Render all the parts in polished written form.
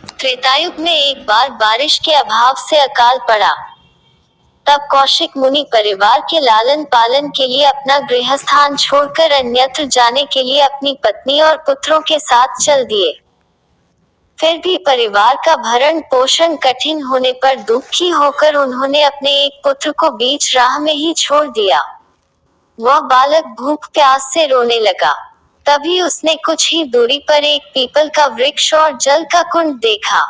त्रेतायुग में एक बार बारिश के अभाव से अकाल पड़ा। तब कौशिक मुनि परिवार के लालन पालन के लिए अपना गृहस्थान छोड़कर अन्यत्र जाने के लिए अपनी पत्नी और पुत्रों के साथ चल दिए। फिर भी परिवार का भरण पोषण कठिन होने पर दुखी होकर उन्होंने अपने एक पुत्र को बीच राह में ही छोड़ दिया। वह बालक भूख प्यास से रोने लगा। तभी उसने कुछ ही दूरी पर एक पीपल का वृक्ष और जल का कुंड देखा।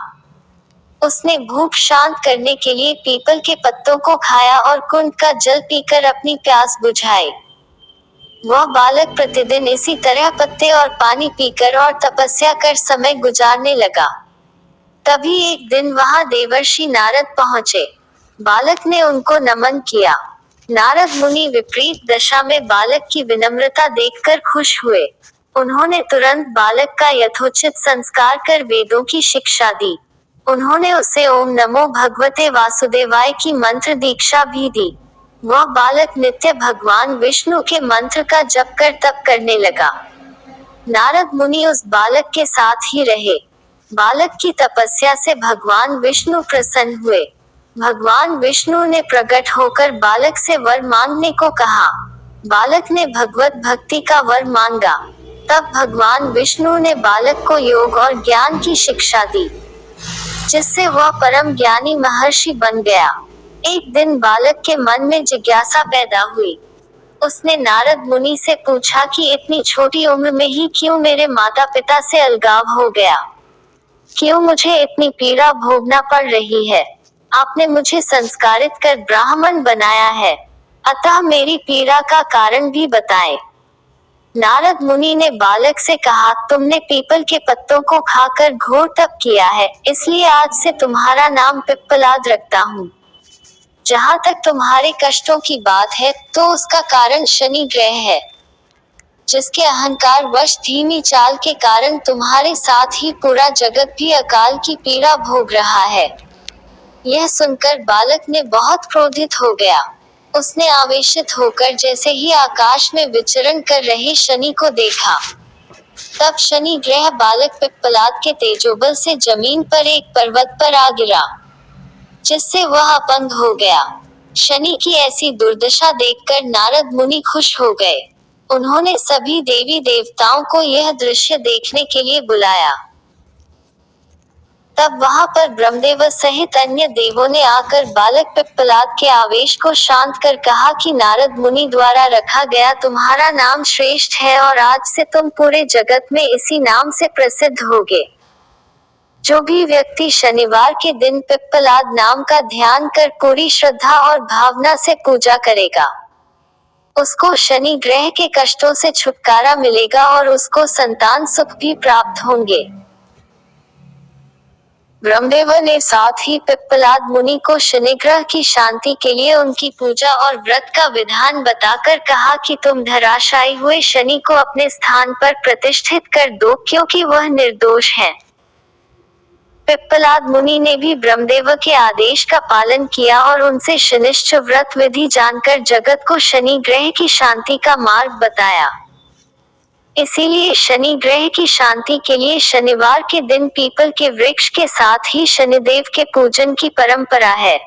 उसने भूख शांत करने के लिए पीपल के पत्तों को खाया और कुंड का जल पीकर अपनी प्यास बुझाई। वह बालक प्रतिदिन इसी तरह पत्ते और पानी पीकर और तपस्या कर समय गुजारने लगा। तभी एक दिन वहां देवर्षि नारद पहुंचे। बालक ने उनको नमन किया। नारद मुनि विपरीत दशा में बालक की विनम्रता देखकर खुश हुए। उन्होंने तुरंत बालक का यथोचित संस्कार कर वेदों की शिक्षा दी। उन्होंने उसे ओम नमो भगवते वासुदेवाय की मंत्र दीक्षा भी दी। वह बालक नित्य भगवान विष्णु के मंत्र का जप कर तप करने लगा। नारद मुनि उस बालक के साथ ही रहे। बालक की तपस्या से भगवान विष्णु प्रसन्न हुए। भगवान विष्णु ने प्रकट होकर बालक से वर मांगने को कहा। बालक ने भगवत भक्ति का वर मांगा। तब भगवान विष्णु ने बालक को योग और ज्ञान की शिक्षा दी, जिससे वह परम ज्ञानी महर्षि बन गया। एक दिन बालक के मन में जिज्ञासा पैदा हुई। उसने नारद मुनि से पूछा कि इतनी छोटी उम्र में ही क्यों मेरे माता पिता से अलगाव हो गया? क्यों मुझे इतनी पीड़ा भोगना पड़ रही है? आपने मुझे संस्कारित कर ब्राह्मण बनाया है, अतः मेरी पीड़ा का कारण भी बताएं। नारद मुनि ने बालक से कहा, तुमने पीपल के पत्तों को खाकर घोर तप किया है, इसलिए आज से तुम्हारा नाम पिप्पलाद रखता हूँ। जहाँ तक तुम्हारे कष्टों की बात है, तो उसका कारण शनि ग्रह है, जिसके अहंकार वश धीमी चाल के कारण तुम्हारे साथ ही पूरा जगत भी अकाल की पीड़ा भोग रहा है। यह सुनकर बालक ने बहुत क्रोधित हो गया। उसने आवेशित होकर जैसे ही आकाश में विचरण कर रहे शनि को देखा, तब शनि ग्रह बालक पिप्पलाद के तेजोबल से जमीन पर एक पर्वत पर आ गिरा, जिससे वह अपंग हो गया। शनि की ऐसी दुर्दशा देखकर नारद मुनि खुश हो गए। उन्होंने सभी देवी देवताओं को यह दृश्य देखने के लिए बुलाया। तब वहां पर ब्रह्मदेव सहित अन्य देवों ने आकर बालक पिप्पलाद के आवेश को शांत कर कहा कि नारद मुनि द्वारा रखा गया तुम्हारा नाम श्रेष्ठ है और आज से तुम पूरे जगत में इसी नाम से प्रसिद्ध होगे। जो भी व्यक्ति शनिवार के दिन पिप्पलाद नाम का ध्यान कर पूरी श्रद्धा और भावना से पूजा करेगा, उसको शनि ग्रह के कष्टों से छुटकारा मिलेगा और उसको संतान सुख भी प्राप्त होंगे। ब्रह्मदेव ने साथ ही पिप्पलाद मुनि को शनिग्रह की शांति के लिए उनकी पूजा और व्रत का विधान बताकर कहा कि तुम धराशायी हुए शनि को अपने स्थान पर प्रतिष्ठित कर दो, क्योंकि वह निर्दोष है। पिप्पलाद मुनि ने भी ब्रह्मदेव के आदेश का पालन किया और उनसे शनिश्च व्रत विधि जानकर जगत को शनि ग्रह की शांति का मार्ग बताया। इसीलिए शनि ग्रह की शांति के लिए शनिवार के दिन पीपल के वृक्ष के साथ ही शनिदेव के पूजन की परंपरा है।